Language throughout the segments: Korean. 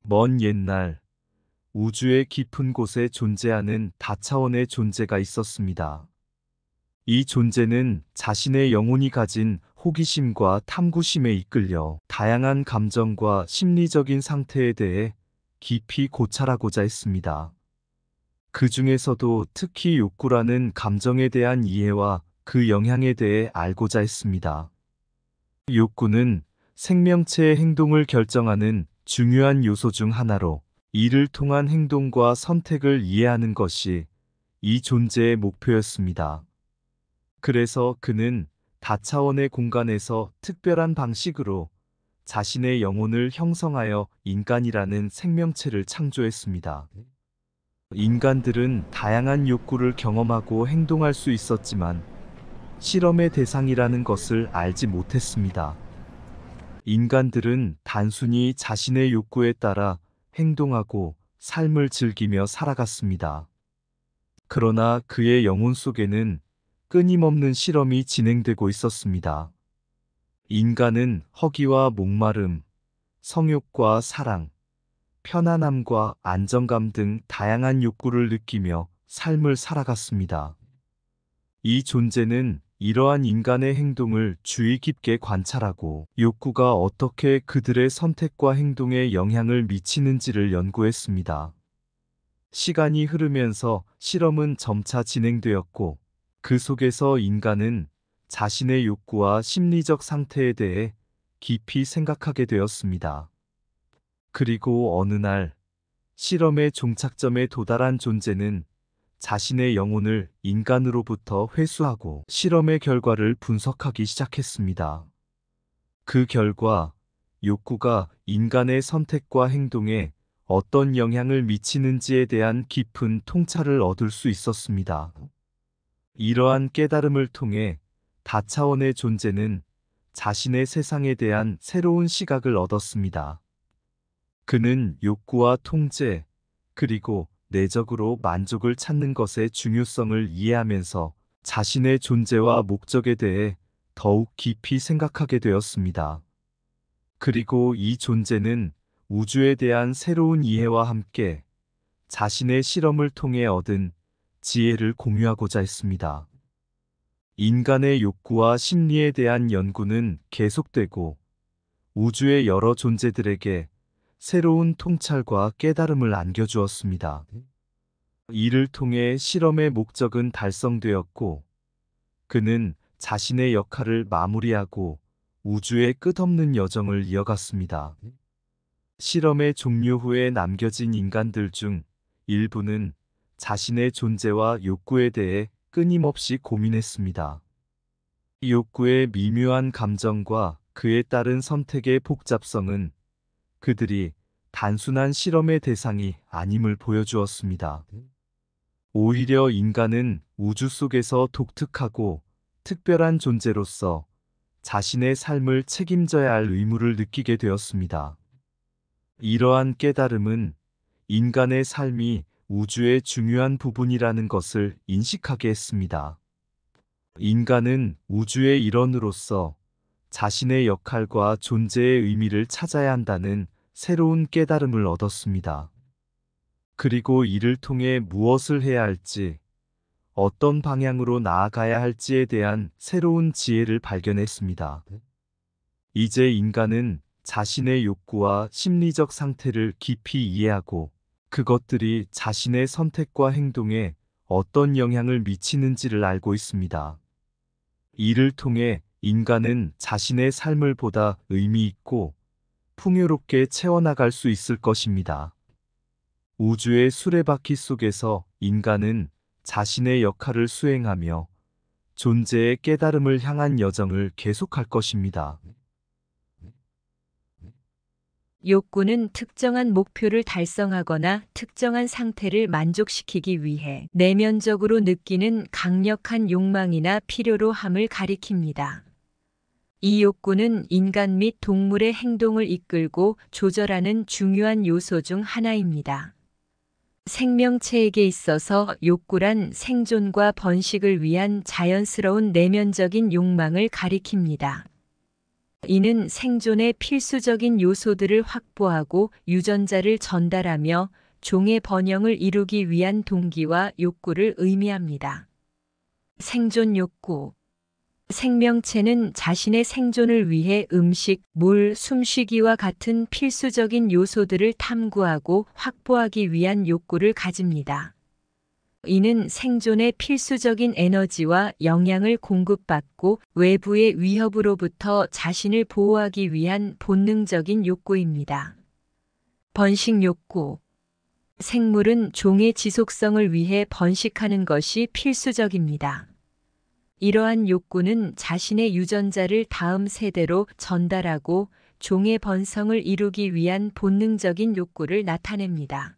먼 옛날 우주의 깊은 곳에 존재하는 다차원의 존재가 있었습니다. 이 존재는 자신의 영혼이 가진 호기심과 탐구심에 이끌려 다양한 감정과 심리적인 상태에 대해 깊이 고찰하고자 했습니다. 그 중에서도 특히 욕구라는 감정에 대한 이해와 그 영향에 대해 알고자 했습니다. 욕구는 생명체의 행동을 결정하는 중요한 요소 중 하나로, 이를 통한 행동과 선택을 이해하는 것이 이 존재의 목표였습니다. 그래서 그는 다차원의 공간에서 특별한 방식으로 자신의 영혼을 형성하여 인간이라는 생명체를 창조했습니다. 인간들은 다양한 욕구를 경험하고 행동할 수 있었지만 실험의 대상이라는 것을 알지 못했습니다. 인간들은 단순히 자신의 욕구에 따라 행동하고 삶을 즐기며 살아갔습니다. 그러나 그의 영혼 속에는 끊임없는 실험이 진행되고 있었습니다. 인간은 허기와 목마름, 성욕과 사랑, 편안함과 안정감 등 다양한 욕구를 느끼며 삶을 살아갔습니다. 이 존재는 이러한 인간의 행동을 주의 깊게 관찰하고 욕구가 어떻게 그들의 선택과 행동에 영향을 미치는지를 연구했습니다. 시간이 흐르면서 실험은 점차 진행되었고, 그 속에서 인간은 자신의 욕구와 심리적 상태에 대해 깊이 생각하게 되었습니다. 그리고 어느 날 실험의 종착점에 도달한 존재는 자신의 영혼을 인간으로부터 회수하고 실험의 결과를 분석하기 시작했습니다. 그 결과 욕구가 인간의 선택과 행동에 어떤 영향을 미치는지에 대한 깊은 통찰을 얻을 수 있었습니다. 이러한 깨달음을 통해 다차원의 존재는 자신의 세상에 대한 새로운 시각을 얻었습니다. 그는 욕구와 통제, 그리고 내적으로 만족을 찾는 것의 중요성을 이해하면서 자신의 존재와 목적에 대해 더욱 깊이 생각하게 되었습니다. 그리고 이 존재는 우주에 대한 새로운 이해와 함께 자신의 실험을 통해 얻은 지혜를 공유하고자 했습니다. 인간의 욕구와 심리에 대한 연구는 계속되고 우주의 여러 존재들에게 새로운 통찰과 깨달음을 안겨주었습니다. 이를 통해 실험의 목적은 달성되었고, 그는 자신의 역할을 마무리하고 우주의 끝없는 여정을 이어갔습니다. 실험의 종료 후에 남겨진 인간들 중 일부는 자신의 존재와 욕구에 대해 끊임없이 고민했습니다. 이 욕구의 미묘한 감정과 그에 따른 선택의 복잡성은 그들이 단순한 실험의 대상이 아님을 보여주었습니다. 오히려 인간은 우주 속에서 독특하고 특별한 존재로서 자신의 삶을 책임져야 할 의무를 느끼게 되었습니다. 이러한 깨달음은 인간의 삶이 우주의 중요한 부분이라는 것을 인식하게 했습니다. 인간은 우주의 일원으로서 자신의 역할과 존재의 의미를 찾아야 한다는 새로운 깨달음을 얻었습니다. 그리고 이를 통해 무엇을 해야 할지, 어떤 방향으로 나아가야 할지에 대한 새로운 지혜를 발견했습니다. 이제 인간은 자신의 욕구와 심리적 상태를 깊이 이해하고 그것들이 자신의 선택과 행동에 어떤 영향을 미치는지를 알고 있습니다. 이를 통해 인간은 자신의 삶을 보다 의미 있고 풍요롭게 채워나갈 수 있을 것입니다. 우주의 수레바퀴 속에서 인간은 자신의 역할을 수행하며 존재의 깨달음을 향한 여정을 계속할 것입니다. 욕구는 특정한 목표를 달성하거나 특정한 상태를 만족시키기 위해 내면적으로 느끼는 강력한 욕망이나 필요로 함을 가리킵니다. 이 욕구는 인간 및 동물의 행동을 이끌고 조절하는 중요한 요소 중 하나입니다. 생명체에게 있어서 욕구란 생존과 번식을 위한 자연스러운 내면적인 욕망을 가리킵니다. 이는 생존의 필수적인 요소들을 확보하고 유전자를 전달하며 종의 번영을 이루기 위한 동기와 욕구를 의미합니다. 생존 욕구. 생명체는 자신의 생존을 위해 음식, 물, 숨쉬기와 같은 필수적인 요소들을 탐구하고 확보하기 위한 욕구를 가집니다. 이는 생존의 필수적인 에너지와 영양을 공급받고 외부의 위협으로부터 자신을 보호하기 위한 본능적인 욕구입니다. 번식 욕구. 생물은 종의 지속성을 위해 번식하는 것이 필수적입니다. 이러한 욕구는 자신의 유전자를 다음 세대로 전달하고 종의 번성을 이루기 위한 본능적인 욕구를 나타냅니다.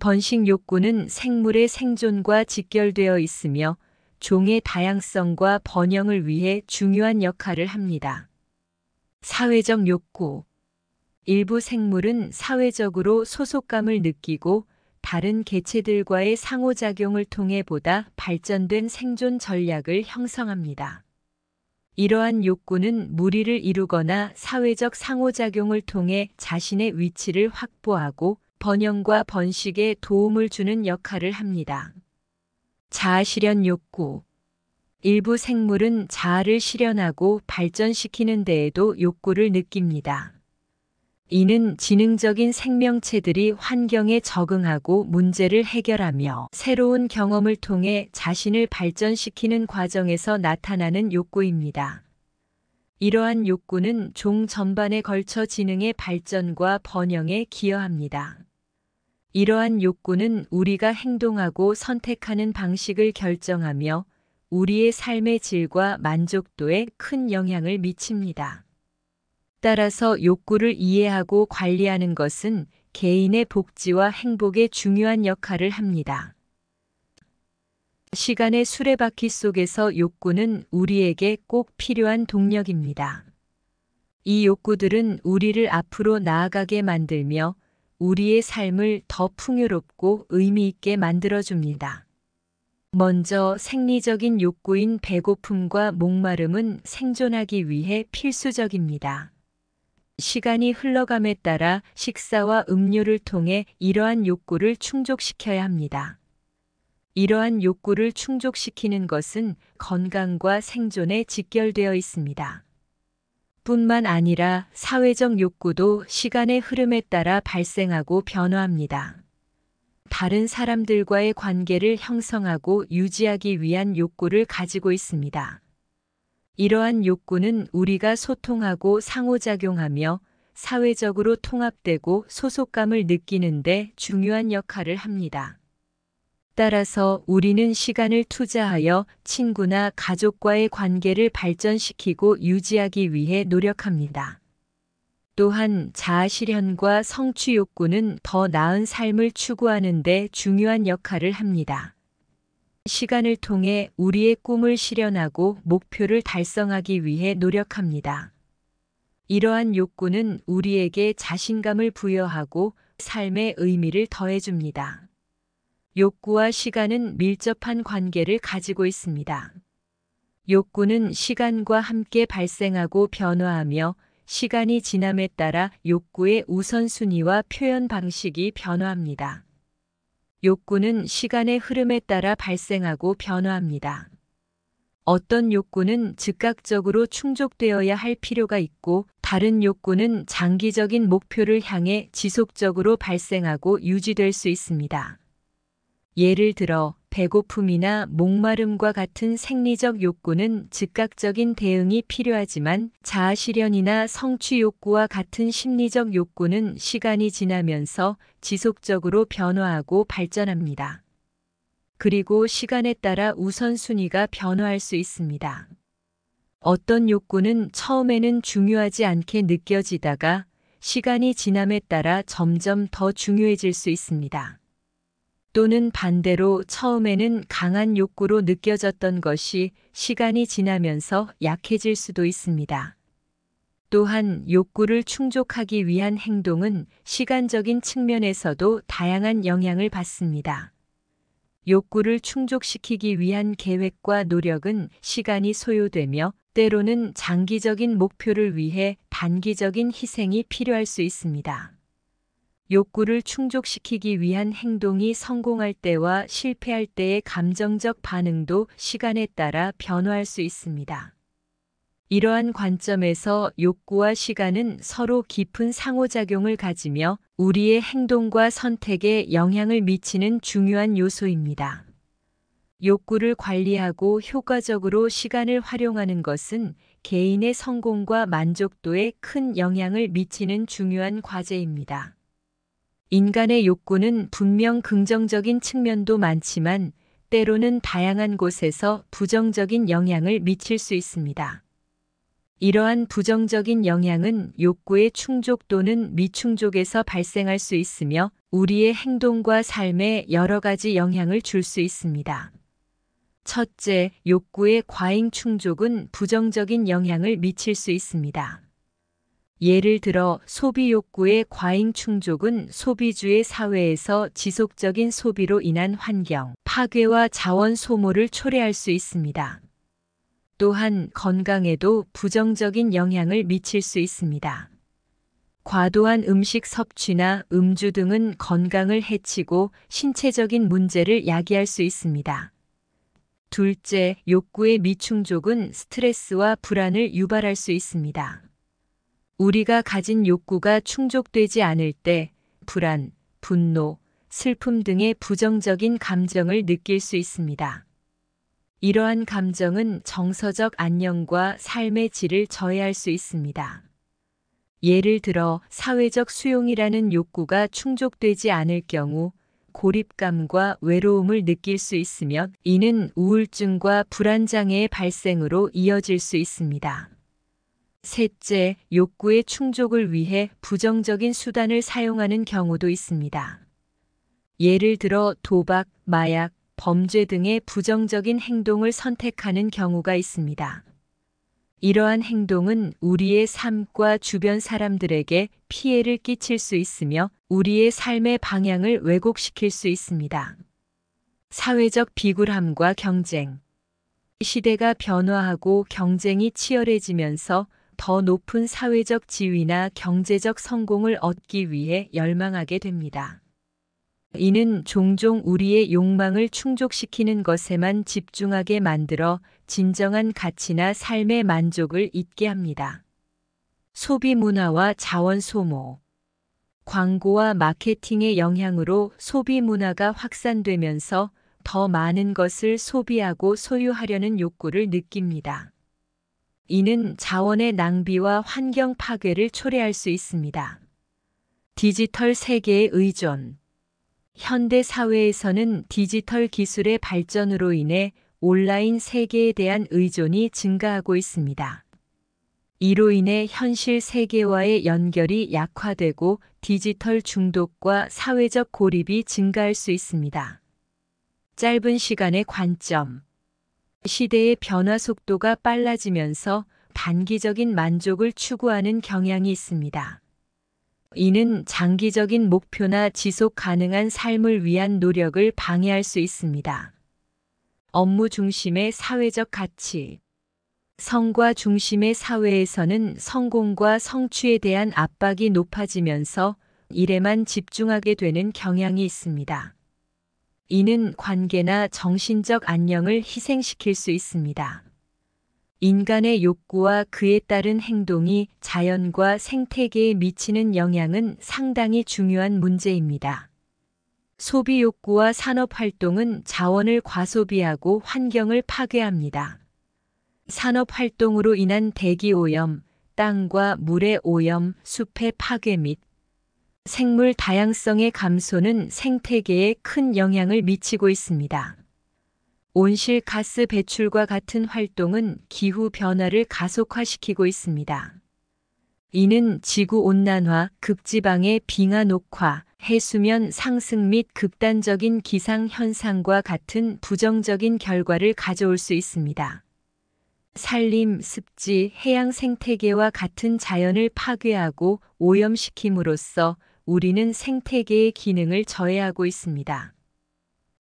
번식 욕구는 생물의 생존과 직결되어 있으며 종의 다양성과 번영을 위해 중요한 역할을 합니다. 사회적 욕구. 일부 생물은 사회적으로 소속감을 느끼고 다른 개체들과의 상호작용을 통해 보다 발전된 생존 전략을 형성합니다. 이러한 욕구는 무리를 이루거나 사회적 상호작용을 통해 자신의 위치를 확보하고 번영과 번식에 도움을 주는 역할을 합니다. 자아실현 욕구. 일부 생물은 자아를 실현하고 발전시키는 데에도 욕구를 느낍니다. 이는 지능적인 생명체들이 환경에 적응하고 문제를 해결하며 새로운 경험을 통해 자신을 발전시키는 과정에서 나타나는 욕구입니다. 이러한 욕구는 종 전반에 걸쳐 지능의 발전과 번영에 기여합니다. 이러한 욕구는 우리가 행동하고 선택하는 방식을 결정하며 우리의 삶의 질과 만족도에 큰 영향을 미칩니다. 따라서 욕구를 이해하고 관리하는 것은 개인의 복지와 행복에 중요한 역할을 합니다. 시간의 수레바퀴 속에서 욕구는 우리에게 꼭 필요한 동력입니다. 이 욕구들은 우리를 앞으로 나아가게 만들며 우리의 삶을 더 풍요롭고 의미 있게 만들어줍니다. 먼저 생리적인 욕구인 배고픔과 목마름은 생존하기 위해 필수적입니다. 시간이 흘러감에 따라 식사와 음료를 통해 이러한 욕구를 충족시켜야 합니다. 이러한 욕구를 충족시키는 것은 건강과 생존에 직결되어 있습니다. 뿐만 아니라 사회적 욕구도 시간의 흐름에 따라 발생하고 변화합니다. 다른 사람들과의 관계를 형성하고 유지하기 위한 욕구를 가지고 있습니다. 이러한 욕구는 우리가 소통하고 상호작용하며 사회적으로 통합되고 소속감을 느끼는 데 중요한 역할을 합니다. 따라서 우리는 시간을 투자하여 친구나 가족과의 관계를 발전시키고 유지하기 위해 노력합니다. 또한 자아실현과 성취 욕구는 더 나은 삶을 추구하는 데 중요한 역할을 합니다. 시간을 통해 우리의 꿈을 실현하고 목표를 달성하기 위해 노력합니다. 이러한 욕구는 우리에게 자신감을 부여하고 삶의 의미를 더해줍니다. 욕구와 시간은 밀접한 관계를 가지고 있습니다. 욕구는 시간과 함께 발생하고 변화하며 시간이 지남에 따라 욕구의 우선순위와 표현 방식이 변화합니다. 욕구는 시간의 흐름에 따라 발생하고 변화합니다. 어떤 욕구는 즉각적으로 충족되어야 할 필요가 있고 다른 욕구는 장기적인 목표를 향해 지속적으로 발생하고 유지될 수 있습니다. 예를 들어 배고픔이나 목마름과 같은 생리적 욕구는 즉각적인 대응이 필요하지만 자아실현이나 성취 욕구와 같은 심리적 욕구는 시간이 지나면서 지속적으로 변화하고 발전합니다. 그리고 시간에 따라 우선순위가 변화할 수 있습니다. 어떤 욕구는 처음에는 중요하지 않게 느껴지다가 시간이 지남에 따라 점점 더 중요해질 수 있습니다. 또는 반대로 처음에는 강한 욕구로 느껴졌던 것이 시간이 지나면서 약해질 수도 있습니다. 또한 욕구를 충족하기 위한 행동은 시간적인 측면에서도 다양한 영향을 받습니다. 욕구를 충족시키기 위한 계획과 노력은 시간이 소요되며 때로는 장기적인 목표를 위해 단기적인 희생이 필요할 수 있습니다. 욕구를 충족시키기 위한 행동이 성공할 때와 실패할 때의 감정적 반응도 시간에 따라 변화할 수 있습니다. 이러한 관점에서 욕구와 시간은 서로 깊은 상호작용을 가지며 우리의 행동과 선택에 영향을 미치는 중요한 요소입니다. 욕구를 관리하고 효과적으로 시간을 활용하는 것은 개인의 성공과 만족도에 큰 영향을 미치는 중요한 과제입니다. 인간의 욕구는 분명 긍정적인 측면도 많지만 때로는 다양한 곳에서 부정적인 영향을 미칠 수 있습니다. 이러한 부정적인 영향은 욕구의 충족 또는 미충족에서 발생할 수 있으며 우리의 행동과 삶에 여러 가지 영향을 줄 수 있습니다. 첫째, 욕구의 과잉 충족은 부정적인 영향을 미칠 수 있습니다. 예를 들어 소비 욕구의 과잉 충족은 소비주의 사회에서 지속적인 소비로 인한 환경, 파괴와 자원 소모를 초래할 수 있습니다. 또한 건강에도 부정적인 영향을 미칠 수 있습니다. 과도한 음식 섭취나 음주 등은 건강을 해치고 신체적인 문제를 야기할 수 있습니다. 둘째, 욕구의 미충족은 스트레스와 불안을 유발할 수 있습니다. 우리가 가진 욕구가 충족되지 않을 때 불안, 분노, 슬픔 등의 부정적인 감정을 느낄 수 있습니다. 이러한 감정은 정서적 안녕과 삶의 질을 저해할 수 있습니다. 예를 들어 사회적 수용이라는 욕구가 충족되지 않을 경우 고립감과 외로움을 느낄 수 있으며 이는 우울증과 불안장애의 발생으로 이어질 수 있습니다. 셋째, 욕구의 충족을 위해 부정적인 수단을 사용하는 경우도 있습니다. 예를 들어 도박, 마약, 범죄 등의 부정적인 행동을 선택하는 경우가 있습니다. 이러한 행동은 우리의 삶과 주변 사람들에게 피해를 끼칠 수 있으며 우리의 삶의 방향을 왜곡시킬 수 있습니다. 사회적 비굴함과 경쟁. 시대가 변화하고 경쟁이 치열해지면서 더 높은 사회적 지위나 경제적 성공을 얻기 위해 열망하게 됩니다. 이는 종종 우리의 욕망을 충족시키는 것에만 집중하게 만들어 진정한 가치나 삶의 만족을 잊게 합니다. 소비 문화와 자원 소모. 광고와 마케팅의 영향으로 소비 문화가 확산되면서 더 많은 것을 소비하고 소유하려는 욕구를 느낍니다. 이는 자원의 낭비와 환경 파괴를 초래할 수 있습니다. 디지털 세계의 의존. 현대 사회에서는 디지털 기술의 발전으로 인해 온라인 세계에 대한 의존이 증가하고 있습니다. 이로 인해 현실 세계와의 연결이 약화되고 디지털 중독과 사회적 고립이 증가할 수 있습니다. 짧은 시간의 관점. 시대의 변화 속도가 빨라지면서 단기적인 만족을 추구하는 경향이 있습니다. 이는 장기적인 목표나 지속 가능한 삶을 위한 노력을 방해할 수 있습니다. 업무 중심의 사회적 가치. 성과 중심의 사회에서는 성공과 성취에 대한 압박이 높아지면서 일에만 집중하게 되는 경향이 있습니다. 이는 관계나 정신적 안녕을 희생시킬 수 있습니다. 인간의 욕구와 그에 따른 행동이 자연과 생태계에 미치는 영향은 상당히 중요한 문제입니다. 소비 욕구와 산업 활동은 자원을 과소비하고 환경을 파괴합니다. 산업 활동으로 인한 대기 오염, 땅과 물의 오염, 숲의 파괴 및 생물 다양성의 감소는 생태계에 큰 영향을 미치고 있습니다. 온실가스 배출과 같은 활동은 기후 변화를 가속화시키고 있습니다. 이는 지구온난화, 극지방의 빙하 녹화, 해수면 상승 및 극단적인 기상현상과 같은 부정적인 결과를 가져올 수 있습니다. 산림, 습지, 해양 생태계와 같은 자연을 파괴하고 오염시킴으로써 우리는 생태계의 기능을 저해하고 있습니다.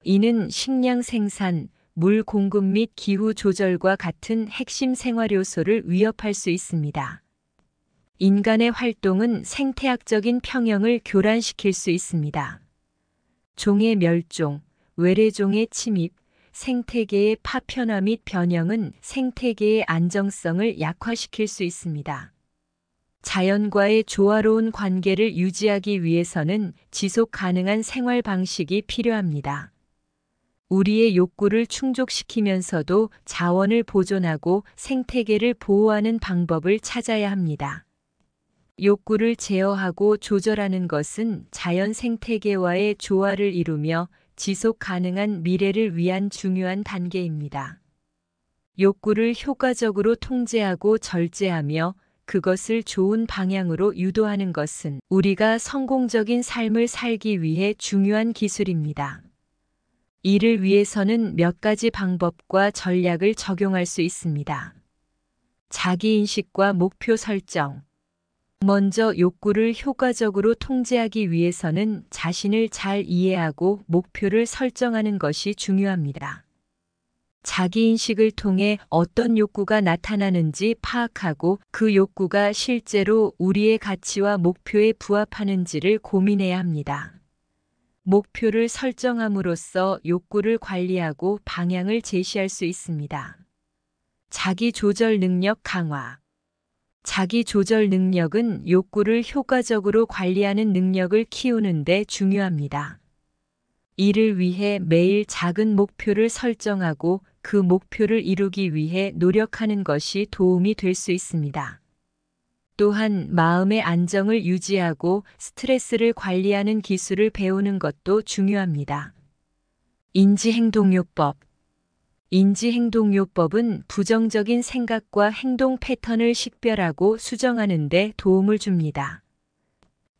이는 식량 생산, 물 공급 및 기후 조절과 같은 핵심 생활 요소를 위협할 수 있습니다. 인간의 활동은 생태학적인 평형을 교란시킬 수 있습니다. 종의 멸종, 외래종의 침입, 생태계의 파편화 및 변형은 생태계의 안정성을 약화시킬 수 있습니다. 자연과의 조화로운 관계를 유지하기 위해서는 지속 가능한 생활 방식이 필요합니다. 우리의 욕구를 충족시키면서도 자원을 보존하고 생태계를 보호하는 방법을 찾아야 합니다. 욕구를 제어하고 조절하는 것은 자연 생태계와의 조화를 이루며 지속 가능한 미래를 위한 중요한 단계입니다. 욕구를 효과적으로 통제하고 절제하며 그것을 좋은 방향으로 유도하는 것은 우리가 성공적인 삶을 살기 위해 중요한 기술입니다. 이를 위해서는 몇 가지 방법과 전략을 적용할 수 있습니다. 자기인식과 목표 설정. 먼저 욕구를 효과적으로 통제하기 위해서는 자신을 잘 이해하고 목표를 설정하는 것이 중요합니다. 자기인식을 통해 어떤 욕구가 나타나는지 파악하고 그 욕구가 실제로 우리의 가치와 목표에 부합하는지를 고민해야 합니다. 목표를 설정함으로써 욕구를 관리하고 방향을 제시할 수 있습니다. 자기 조절 능력 강화. 자기 조절 능력은 욕구를 효과적으로 관리하는 능력을 키우는 데 중요합니다. 이를 위해 매일 작은 목표를 설정하고 그 목표를 이루기 위해 노력하는 것이 도움이 될 수 있습니다. 또한 마음의 안정을 유지하고 스트레스를 관리하는 기술을 배우는 것도 중요합니다. 인지행동요법. 인지행동요법은 부정적인 생각과 행동 패턴을 식별하고 수정하는 데 도움을 줍니다.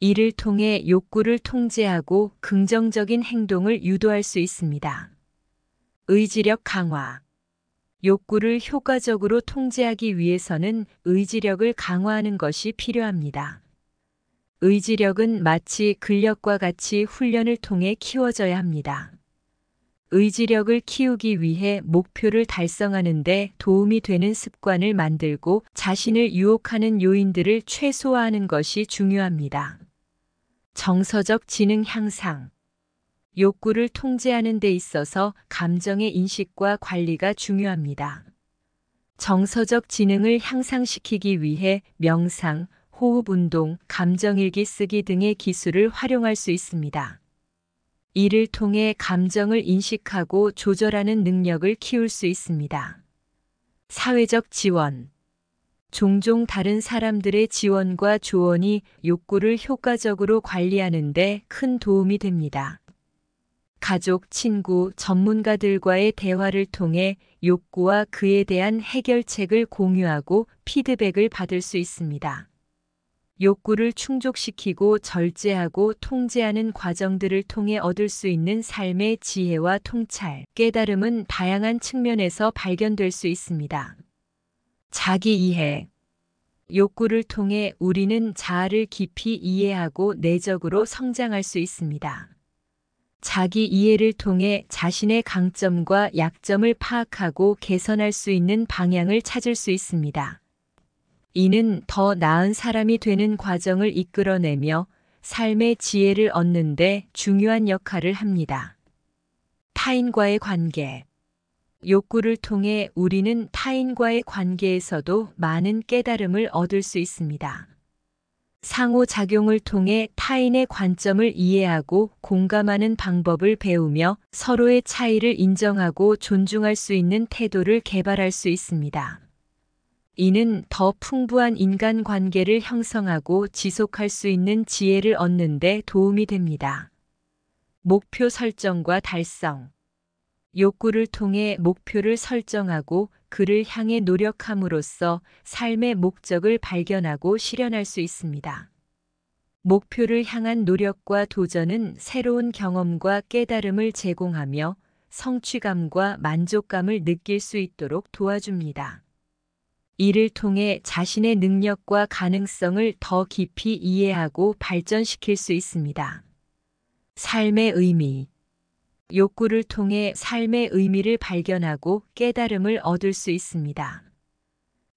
이를 통해 욕구를 통제하고 긍정적인 행동을 유도할 수 있습니다. 의지력 강화. 욕구를 효과적으로 통제하기 위해서는 의지력을 강화하는 것이 필요합니다. 의지력은 마치 근력과 같이 훈련을 통해 키워져야 합니다. 의지력을 키우기 위해 목표를 달성하는 데 도움이 되는 습관을 만들고 자신을 유혹하는 요인들을 최소화하는 것이 중요합니다. 정서적 지능 향상. 욕구를 통제하는 데 있어서 감정의 인식과 관리가 중요합니다. 정서적 지능을 향상시키기 위해 명상, 호흡 운동, 감정일기 쓰기 등의 기술을 활용할 수 있습니다. 이를 통해 감정을 인식하고 조절하는 능력을 키울 수 있습니다. 사회적 지원. 종종 다른 사람들의 지원과 조언이 욕구를 효과적으로 관리하는 데 큰 도움이 됩니다. 가족, 친구, 전문가들과의 대화를 통해 욕구와 그에 대한 해결책을 공유하고 피드백을 받을 수 있습니다. 욕구를 충족시키고 절제하고 통제하는 과정들을 통해 얻을 수 있는 삶의 지혜와 통찰, 깨달음은 다양한 측면에서 발견될 수 있습니다. 자기 이해. 욕구를 통해 우리는 자아를 깊이 이해하고 내적으로 성장할 수 있습니다. 자기 이해를 통해 자신의 강점과 약점을 파악하고 개선할 수 있는 방향을 찾을 수 있습니다. 이는 더 나은 사람이 되는 과정을 이끌어내며 삶의 지혜를 얻는 데 중요한 역할을 합니다. 타인과의 관계. 욕구를 통해 우리는 타인과의 관계에서도 많은 깨달음을 얻을 수 있습니다. 상호작용을 통해 타인의 관점을 이해하고 공감하는 방법을 배우며 서로의 차이를 인정하고 존중할 수 있는 태도를 개발할 수 있습니다. 이는 더 풍부한 인간관계를 형성하고 지속할 수 있는 지혜를 얻는 데 도움이 됩니다. 목표 설정과 달성. 욕구를 통해 목표를 설정하고 그를 향해 노력함으로써 삶의 목적을 발견하고 실현할 수 있습니다. 목표를 향한 노력과 도전은 새로운 경험과 깨달음을 제공하며 성취감과 만족감을 느낄 수 있도록 도와줍니다. 이를 통해 자신의 능력과 가능성을 더 깊이 이해하고 발전시킬 수 있습니다. 삶의 의미. 욕구를 통해 삶의 의미를 발견하고 깨달음을 얻을 수 있습니다.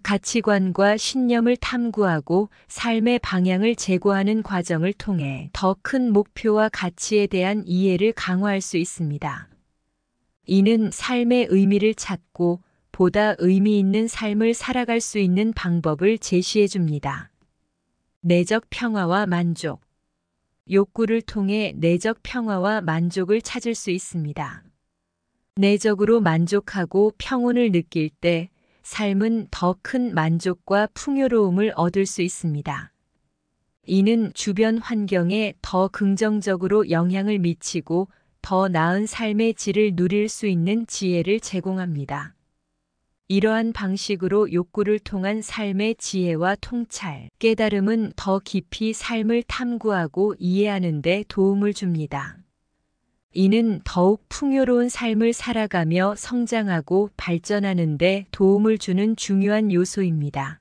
가치관과 신념을 탐구하고 삶의 방향을 제고하는 과정을 통해 더 큰 목표와 가치에 대한 이해를 강화할 수 있습니다. 이는 삶의 의미를 찾고 보다 의미 있는 삶을 살아갈 수 있는 방법을 제시해 줍니다. 내적 평화와 만족. 욕구를 통해 내적 평화와 만족을 찾을 수 있습니다. 내적으로 만족하고 평온을 느낄 때 삶은 더 큰 만족과 풍요로움을 얻을 수 있습니다. 이는 주변 환경에 더 긍정적으로 영향을 미치고 더 나은 삶의 질을 누릴 수 있는 지혜를 제공합니다. 이러한 방식으로 욕구를 통한 삶의 지혜와 통찰, 깨달음은 더 깊이 삶을 탐구하고 이해하는 데 도움을 줍니다. 이는 더욱 풍요로운 삶을 살아가며 성장하고 발전하는 데 도움을 주는 중요한 요소입니다.